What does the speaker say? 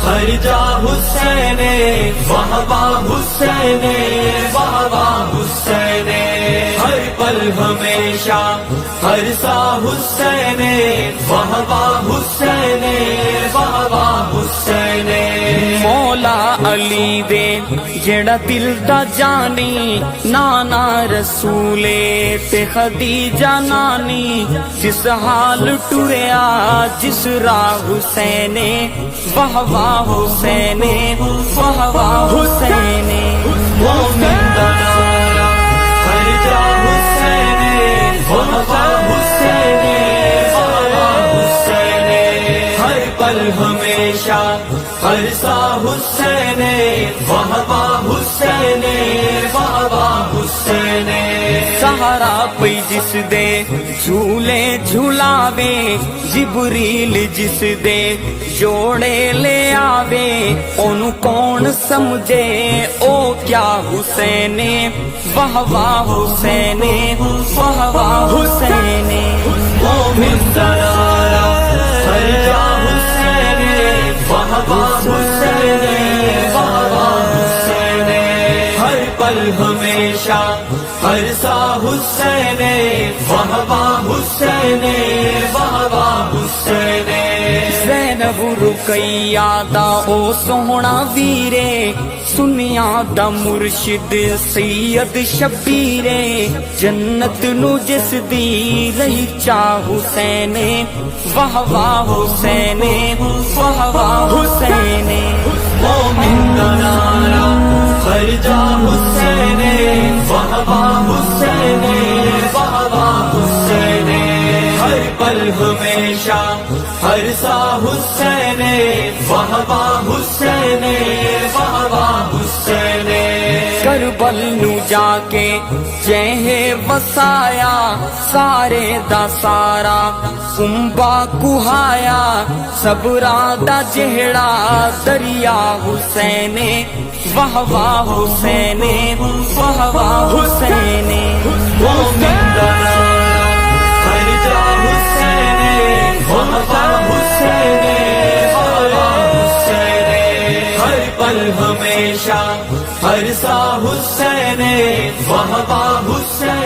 ہر جا حسین واہ واہ حسین واہ واہ حسین ہر پل ہمیشہ ہر سا حسین واہ واہ حسین واہ واہ حسین مولا علی دے جڑا دل دا جانی نانا رسولے تے خدیجہ نانی جس حال ٹریا جس راہ حسین واہ واہ حسین واہ واہ حسین مومن دا نعرہ ہر جا حسین واہ واہ حسین واہ واہ حسین ہر پل ہمیشہ ہر سا حسین واہ واہ حسین واہ واہ حسین سہارا پئی جس دے جھولے جھولاوے جبریل جس دے جوڑے لے آوے اونوں کون سمجھے او کیا حسین واہ واہ حسین واہ واہ حسین مومن دا نعرہ ہر جا حسین واہ واہ حسین واہ واہ حسین ہر پل ہمیشہ ہر سا حسین واہ واہ حسین واہ واہ حسین زینب رقیہ دا او سوہنا ویرے سنیاں دا مرشد سید شبیرے جنت نو جس دی رہی چاہ حسین واہ واہ حسین واہ واہ حسین مومن دا نعرہ ہر جا حسین واہ واہ حسین واہ واہ حسین ہر پل ہمیشہ ہر سا حسین واہ واہ حسین واہ واہ حسین کربل نو جا کے جہے وسایا سارے دا سارا کنبا کہایا صبراں دا جہڑا دریا حسین واہ واہ حسین واہ واہ حسین مومن دا نعرہ ہر جا حسین واہ واہ حسین واہ واہ حسین ہر پل ہمیشہ ہر سا حسین واہ واہ حسین